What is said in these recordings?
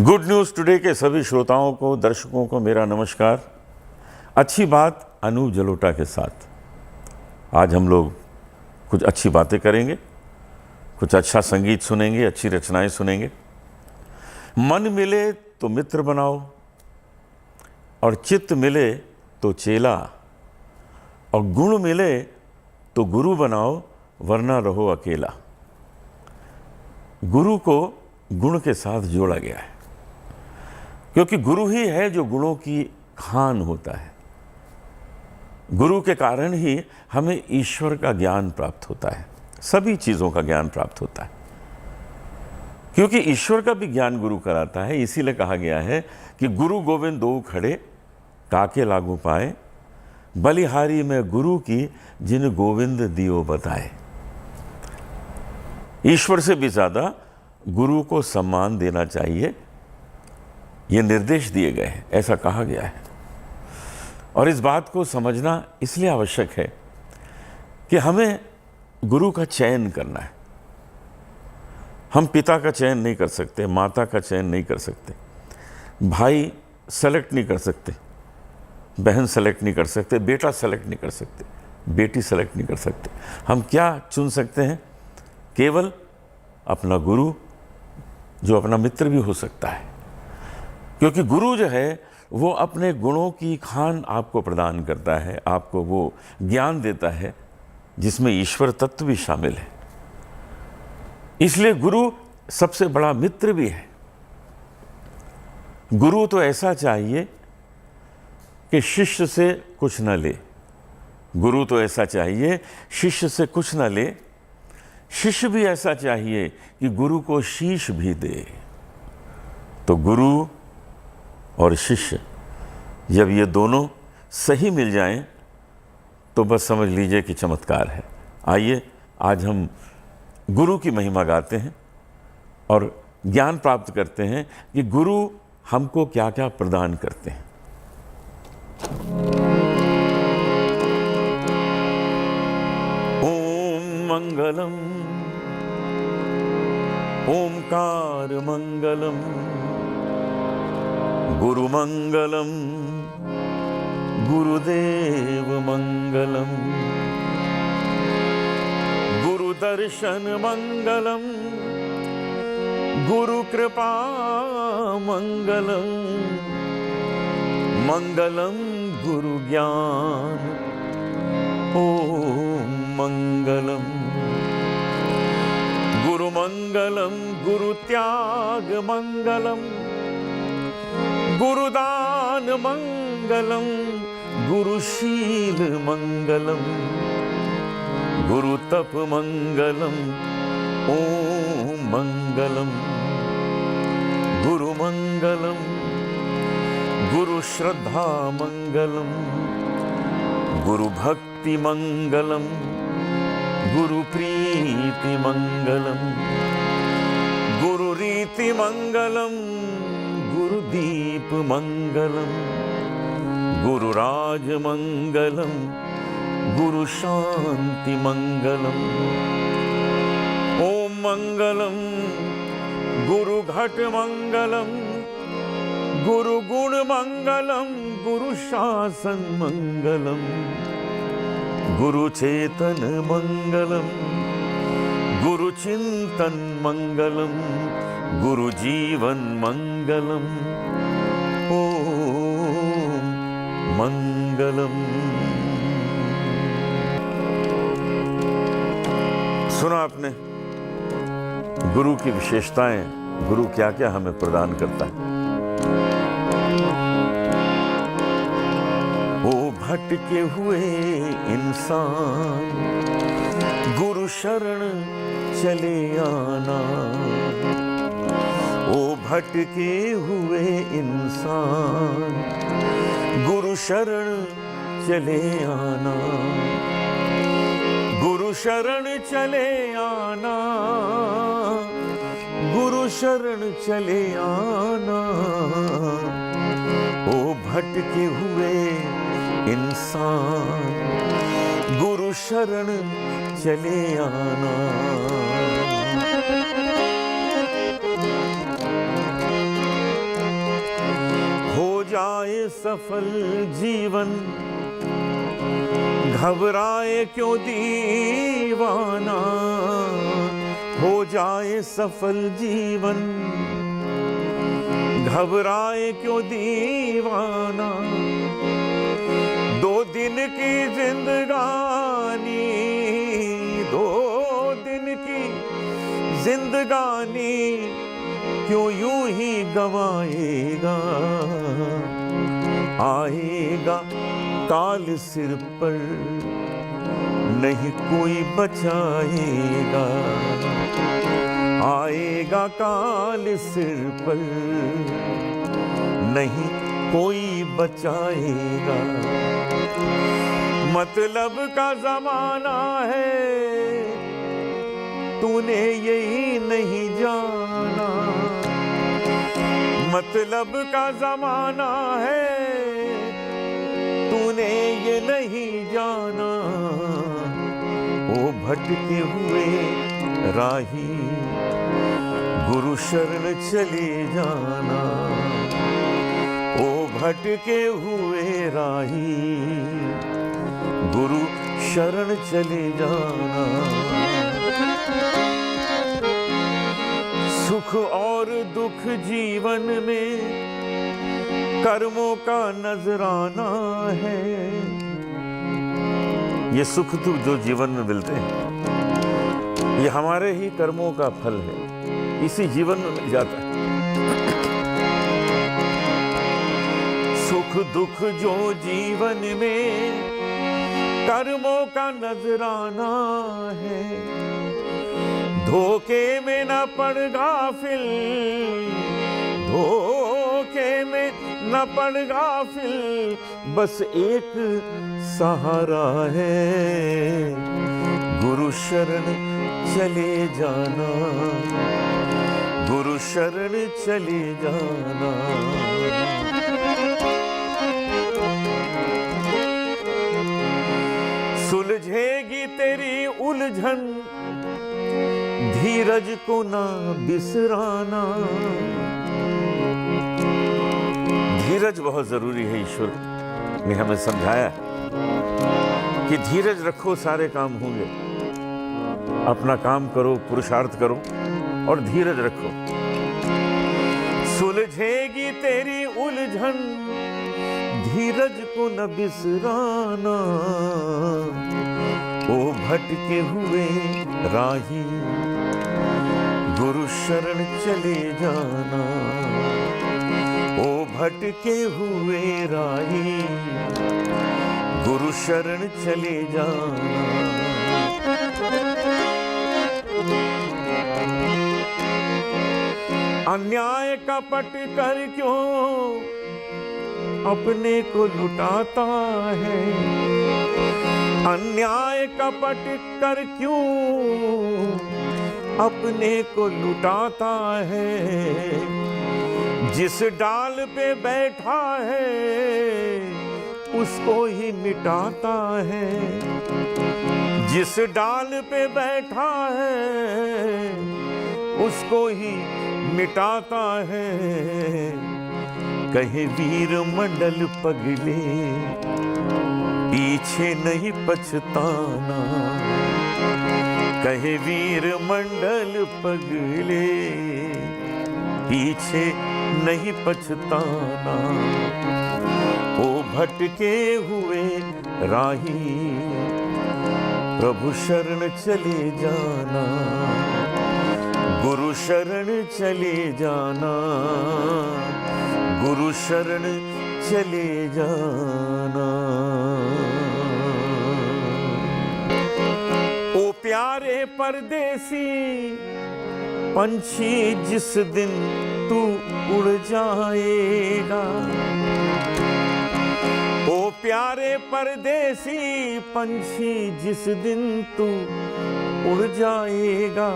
Good news today के सभी श्रोताओं को, दर्शकों को मेरा नमस्कार। अच्छी बात अनूप जलोटा के साथ आज हम लोग कुछ अच्छी बातें करेंगे, कुछ अच्छा संगीत सुनेंगे, अच्छी रचनाएं सुनेंगे। मन मिले तो मित्र बनाओ और चित्त मिले तो चेला और गुण मिले तो गुरु बनाओ, वरना रहो अकेला। गुरु को गुण के साथ जोड़ा गया है, क्योंकि गुरु ही है जो गुणों की खान होता है। गुरु के कारण ही हमें ईश्वर का ज्ञान प्राप्त होता है, सभी चीज़ों का ज्ञान प्राप्त होता है, क्योंकि ईश्वर का भी ज्ञान गुरु कराता है। इसीलिए कहा गया है कि गुरु गोविंद दो खड़े, काके लागू पाए, बलिहारी में गुरु की जिन गोविंद दियो बताए। ईश्वर से भी ज़्यादा गुरु को सम्मान देना चाहिए, ये निर्देश दिए गए हैं, ऐसा कहा गया है। और इस बात को समझना इसलिए आवश्यक है कि हमें गुरु का चयन करना है। हम पिता का चयन नहीं कर सकते, माता का चयन नहीं कर सकते, भाई सेलेक्ट नहीं कर सकते, बहन सेलेक्ट नहीं कर सकते, बेटा सेलेक्ट नहीं कर सकते, बेटी सेलेक्ट नहीं कर सकते। हम क्या चुन सकते हैं? केवल अपना गुरु, जो अपना मित्र भी हो सकता है, क्योंकि गुरु जो है वो अपने गुणों की खान आपको प्रदान करता है, आपको वो ज्ञान देता है जिसमें ईश्वर तत्व भी शामिल है। इसलिए गुरु सबसे बड़ा मित्र भी है। गुरु तो ऐसा चाहिए कि शिष्य से कुछ न ले, गुरु तो ऐसा चाहिए शिष्य से कुछ न ले, शिष्य भी ऐसा चाहिए कि गुरु को शीश भी दे। तो गुरु और शिष्य जब ये दोनों सही मिल जाएं तो बस समझ लीजिए कि चमत्कार है। आइए आज हम गुरु की महिमा गाते हैं और ज्ञान प्राप्त करते हैं कि गुरु हमको क्या क्या प्रदान करते हैं। ओम मंगलम ओमकार मंगलम गुरु मंगलम गुरुदेव मंगलम गुरु दर्शन मंगलम गुरु कृपा मंगलम मंगलम गुरु ज्ञान ओम मंगलम गुरु मंगलम गुरु त्याग मंगलम गुरुदान मंगलम गुरुशील मंगलम गुरु तप मंगलम ओम मंगलम गुरु मंगलम गुरु श्रद्धा मंगलम गुरु भक्ति मंगलम गुरु प्रीति मंगलम गुरु रीति मंगलम गुरु दीप मंगलम गुरु राज मंगलम गुरु शांति मंगलम ओम मंगलम गुरु घट मंगलम गुरु गुण मंगलम गुरु शासन मंगलम गुरु चेतन मंगलम गुरु चिंतन मंगलम गुरु जीवन मंगलम ओम मंगलम। सुना आपने गुरु की विशेषताएं, गुरु क्या क्या हमें प्रदान करता है। ओ भटके हुए इंसान गुरु शरण चले आना, ओ भटके हुए इंसान गुरु शरण चले आना, गुरु शरण चले आना, गुरु शरण चले आना, ओ भटके हुए इंसान गुरु शरण चले आना। सफल जीवन, घबराए क्यों दीवाना, हो जाए सफल जीवन, घबराए क्यों दीवाना। 2 दिन की जिंदगानी, 2 दिन की जिंदगानी, क्यों यूं ही गवाएगा। आएगा काल सिर पर, नहीं कोई बचाएगा। आएगा काल सिर पर, नहीं कोई बचाएगा। मतलब का जमाना है, तूने यही नहीं जाना। मतलब का जमाना है, तूने ये नहीं जाना। ओ भटके हुए राही, गुरु शरण चले जाना। ओ भटके हुए राही, गुरु शरण चले जाना। सुख और दुख जीवन में कर्मों का नजराना है। ये सुख दुख जो जीवन में मिलते हैं, ये हमारे ही कर्मों का फल है, इसी जीवन में मिल जाता है। सुख दुख जो जीवन में कर्मों का नजराना है। धोखे में न पड़ गाफिल, धोखे में न पड़ गाफिल, बस एक सहारा है, गुरु शरण चले जाना। गुरु शरण चले जाना। सुलझेगी तेरी उलझन, धीरज को ना बिसराना। धीरज बहुत जरूरी है। ईश्वर ने हमें समझाया कि धीरज रखो, सारे काम होंगे। अपना काम करो, पुरुषार्थ करो और धीरज रखो। सुलझेगी तेरी उलझन, धीरज को न बिसराना। ओ भटके हुए राही, गुरु शरण चले जाना। ओ भटके हुए राही, गुरु शरण चले जाना। अन्याय कपट कर क्यों अपने को लुटाता है। अन्याय कपट कर क्यों अपने को लुटाता है। जिस डाल पे बैठा है उसको ही मिटाता है। जिस डाल पे बैठा है उसको ही मिटाता है। कहे वीर मंडल पगले, पीछे नहीं पछताना। कहे वीर मंडल पगले, पीछे नहीं पछताना। ओ भटके हुए राही, प्रभु शरण चले जाना। गुरु शरण चले जाना। गुरु शरण चले जाना। ओ प्यारे परदेसी पंछी, जिस दिन तू उड़ जाएगा। ओ प्यारे परदेसी पंछी, जिस दिन तू उड़ जाएगा।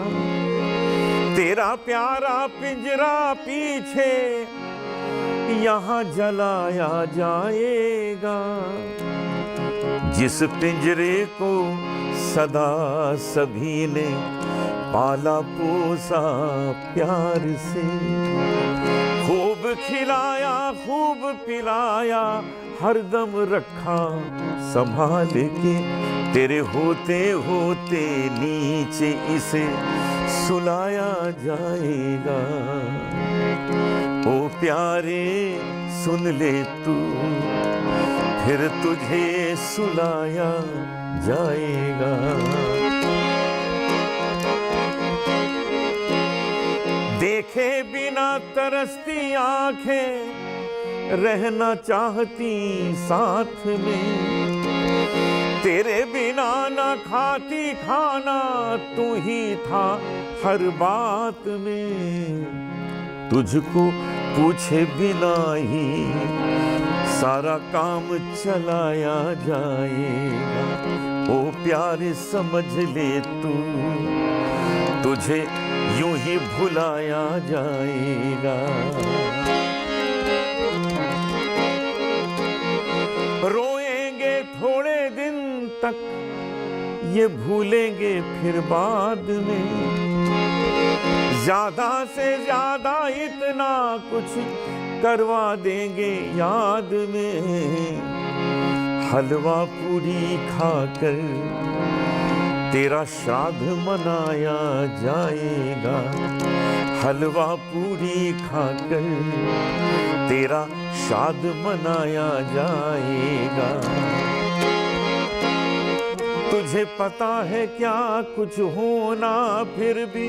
तेरा प्यारा पिंजरा पीछे यहाँ जलाया जाएगा। जिस पिंजरे को सदा सभी ने पाला पोसा प्यार से, खूब खिलाया खूब पिलाया, हरदम रखा संभाल के, तेरे होते होते नीचे इसे सुलाया जाएगा। ओ प्यारे सुन ले तू, फिर तुझे सुलाया जाएगा। देखे बिना तरसती आंखें, रहना चाहती साथ में, तेरे बिना ना खाती खाना, तू ही था हर बात में। तुझको पूछे बिना ही सारा काम चलाया जाएगा। ओ प्यारे समझ ले तू, तुझे यूं ही भुलाया जाएगा। रोएंगे थोड़े दिन तक, ये भूलेंगे फिर बाद में, ज्यादा से ज्यादा इतना कुछ करवा देंगे याद में। हलवा पूरी खाकर तेरा श्राद्ध मनाया जाएगा। हलवा पूरी खाकर तेरा श्राद्ध मनाया जाएगा। तुझे पता है क्या कुछ होना, फिर भी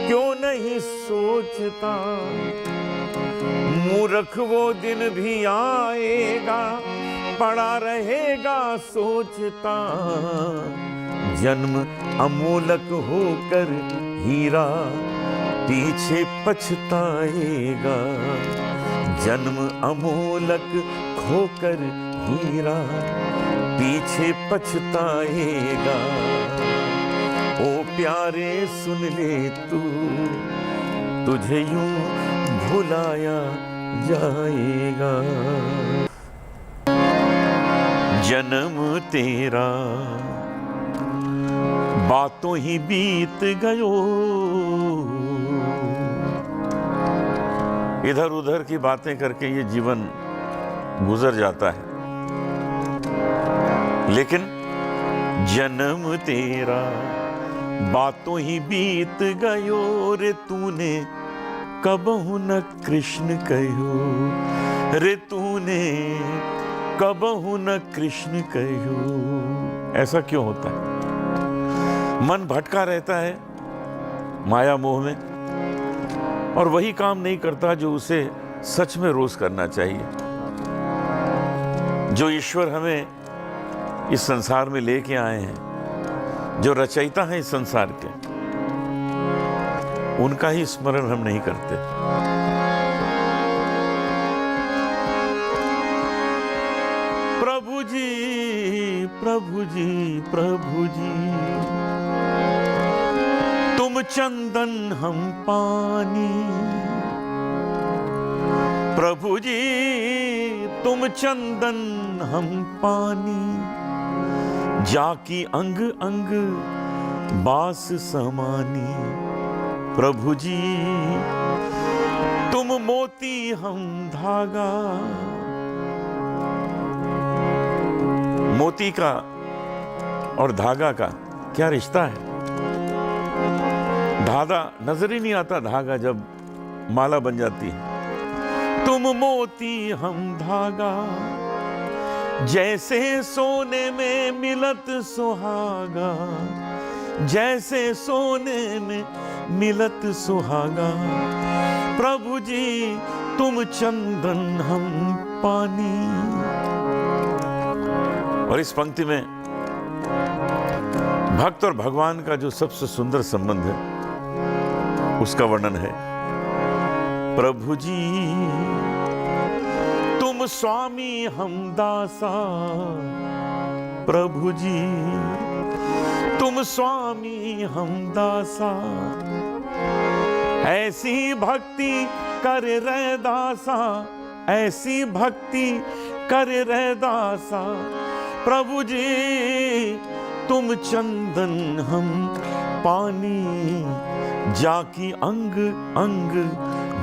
क्यों नहीं सोचता। मूर्ख वो दिन भी आएगा, पड़ा रहेगा सोचता। जन्म अमोलक होकर हीरा पीछे पछताएगा। जन्म अमोलक खोकर हीरा पीछे पछताएगा। ओ प्यारे सुन ले तू, तुझे यूं भुलाया जाएगा। जन्म तेरा बातों ही बीत गयो, इधर उधर की बातें करके ये जीवन गुजर जाता है। लेकिन जन्म तेरा बातों ही बीत गयो, रे तूने कबहु न कृष्ण कहो। रे तूने कबहु न कृष्ण कहो। ऐसा क्यों होता है? मन भटका रहता है माया मोह में, और वही काम नहीं करता जो उसे सच में रोज करना चाहिए। जो ईश्वर हमें इस संसार में लेके आए हैं, जो रचयिता है इस संसार के, उनका ही स्मरण हम नहीं करते। प्रभु जी प्रभु जी प्रभु जी, तुम चंदन हम पानी। प्रभु जी तुम चंदन हम पानी, जाकी अंग अंग बास समानी। प्रभु जी तुम मोती हम धागा। मोती का और धागा का क्या रिश्ता है? धागा नजर ही नहीं आता, धागा जब माला बन जाती है। तुम मोती हम धागा, जैसे सोने में मिलत सुहागा। जैसे सोने में मिलत सुहागा। प्रभु जी तुम चंदन हम पानी। और इस पंक्ति में भक्त और भगवान का जो सबसे सुंदर संबंध है, उसका वर्णन है। प्रभु जी तुम स्वामी हम दासा। प्रभु जी तुम स्वामी हम दासा। ऐसी भक्ति कर रे दासा। ऐसी भक्ति कर रे दासा। प्रभु जी तुम चंदन हम पानी, जाकी अंग अंग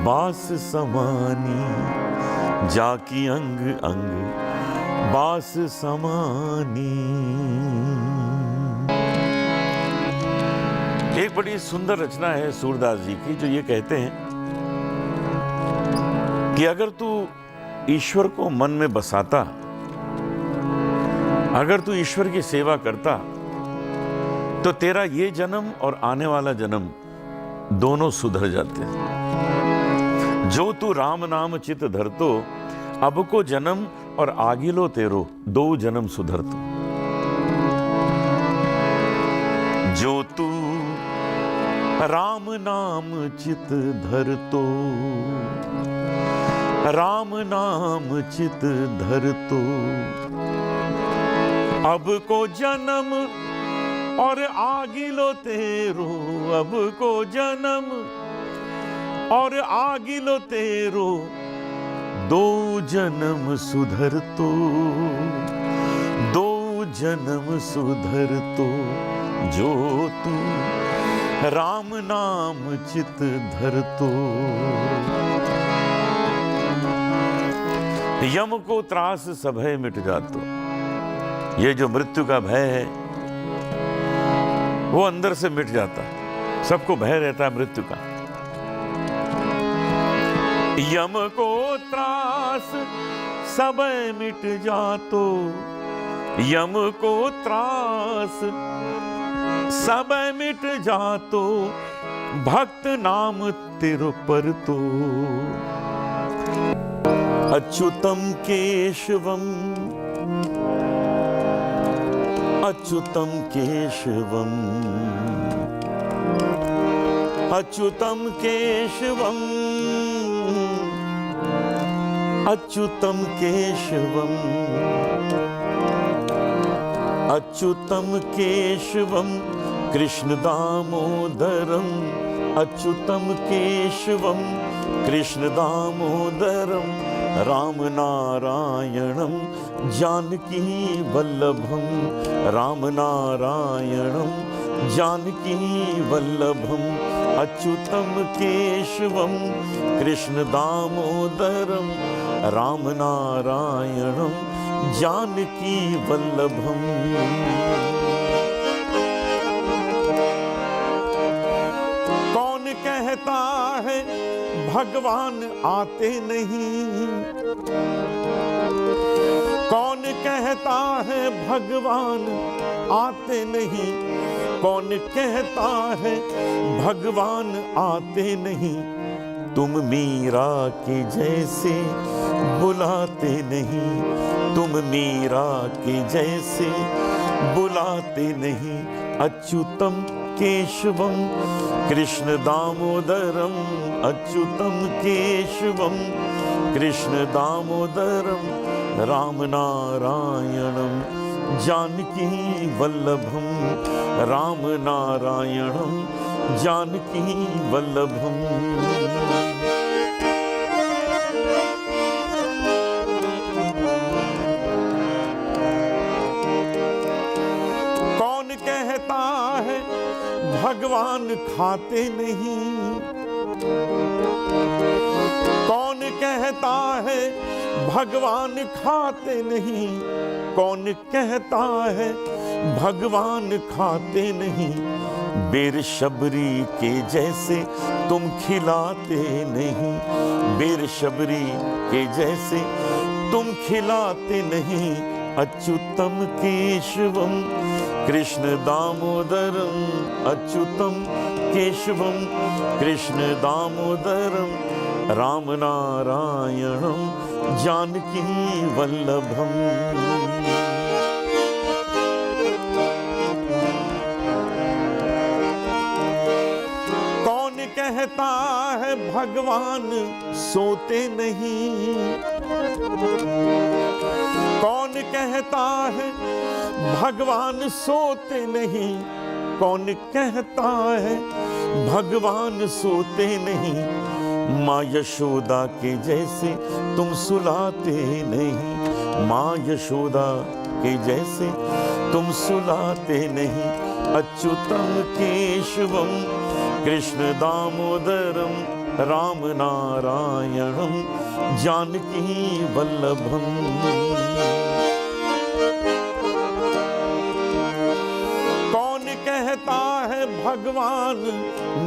बास समानी, जाकी अंग अंग बास समानी। एक बड़ी सुंदर रचना है सूरदास जी की, जो ये कहते हैं कि अगर तू ईश्वर को मन में बसाता, अगर तू ईश्वर की सेवा करता, तो तेरा ये जन्म और आने वाला जन्म दोनों सुधर जाते। जो तू राम नाम चित धरतो, अब को जन्म और आगिलो तेरो दो जन्म सुधरतो। जो तू राम नाम चित धरतो, राम नाम चित धरतो, अब को जन्म और आगिलो तेरो, अब को जन्म और आगिलो तेरो दो जन्म सुधरतो, दो जन्म सुधरतो। जो तू राम नाम चित धरतो। यम को त्रास सभय मिट जातो। ये जो मृत्यु का भय है वो अंदर से मिट जाता है। सबको भय रहता है मृत्यु का। यम को त्रास सभय मिट जातो, यम को त्रास सभय मिट जातो, भक्त नाम तिरु परतो। अच्युतम केशवम, अच्युतम केशवम, अच्युतम केशवम, अच्युतम केशवम, अच्युतम केशवम कृष्ण दामोदरम, अच्युतम केशवम कृष्ण दामोदरम, राम नारायणम जानकी वल्लभम, राम नारायणम जानकी वल्लभम। अच्युतम केशवम कृष्ण दामोदरम, राम नारायणम जानकी वल्लभम। कौन कहता है भगवान आते नहीं, कौन कहता है भगवान आते नहीं, कौन कहता है भगवान आते नहीं। तुम मीरा के जैसे बुलाते नहीं, तुम मीरा के जैसे बुलाते नहीं। अच्युतम केशवम कृष्ण दामोदरम, अच्युतम केशवम कृष्ण दामोदरम, राम नारायणम जानकी वल्लभम, राम नारायणम जानकी वल्लभम। कौन कहता है भगवान खाते नहीं, कौन कहता है भगवान खाते नहीं, कौन कहता है भगवान खाते नहीं। बेर शबरी के जैसे तुम खिलाते नहीं, बेर शबरी के जैसे तुम खिलाते नहीं। अच्युतम केशवम कृष्ण दामोदरम, अच्युतम केशवम कृष्ण दामोदरम, राम नारायणम जानकी वल्लभम। कौन कहता है भगवान सोते नहीं, कौन कहता है भगवान सोते नहीं, कौन कहता है भगवान सोते नहीं। माँ यशोदा के जैसे तुम सुलाते नहीं, माँ यशोदा के जैसे तुम सुलाते नहीं। अच्युतं केशवं कृष्ण दामोदरं राम नारायणं जानकी वल्लभम्। कौन कहता है भगवान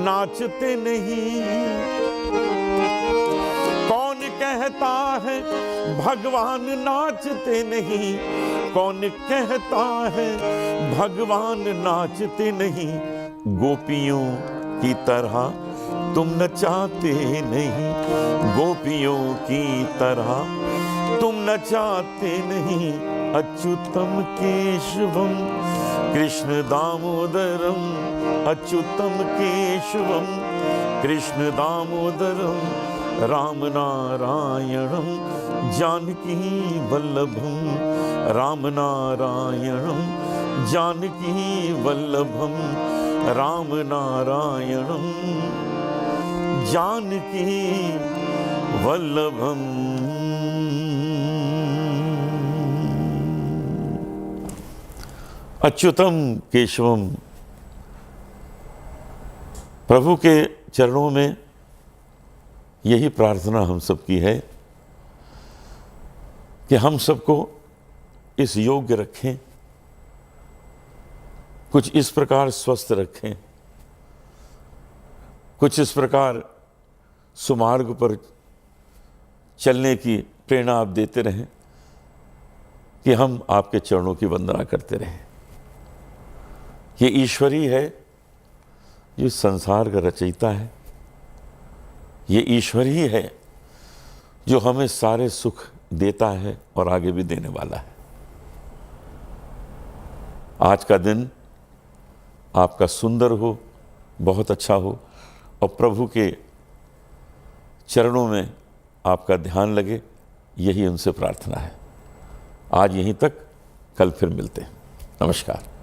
नाचते नहीं, कौन कहता है भगवान नाचते नहीं, कौन कहता है भगवान नाचते नहीं, गोपियों की तरह तुम नचाते नहीं, गोपियों की तरह तुम नचाते नहीं। अच्युतम केशवम कृष्ण दामोदरम, अच्युतम केशवम कृष्ण दामोदरम राम नारायणं जानकी वल्लभं, राम नारायणं जानकी वल्लभं, राम नारायणं जानकी वल्लभं। अच्युतम केशवम, प्रभु के चरणों में यही प्रार्थना हम सबकी है कि हम सबको इस योग्य रखें, कुछ इस प्रकार स्वस्थ रखें, कुछ इस प्रकार सुमार्ग पर चलने की प्रेरणा आप देते रहें कि हम आपके चरणों की वंदना करते रहें। ये ईश्वरी है जो संसार का रचयिता है, ये ईश्वर ही है जो हमें सारे सुख देता है और आगे भी देने वाला है। आज का दिन आपका सुंदर हो, बहुत अच्छा हो और प्रभु के चरणों में आपका ध्यान लगे, यही उनसे प्रार्थना है। आज यहीं तक, कल फिर मिलते हैं। नमस्कार।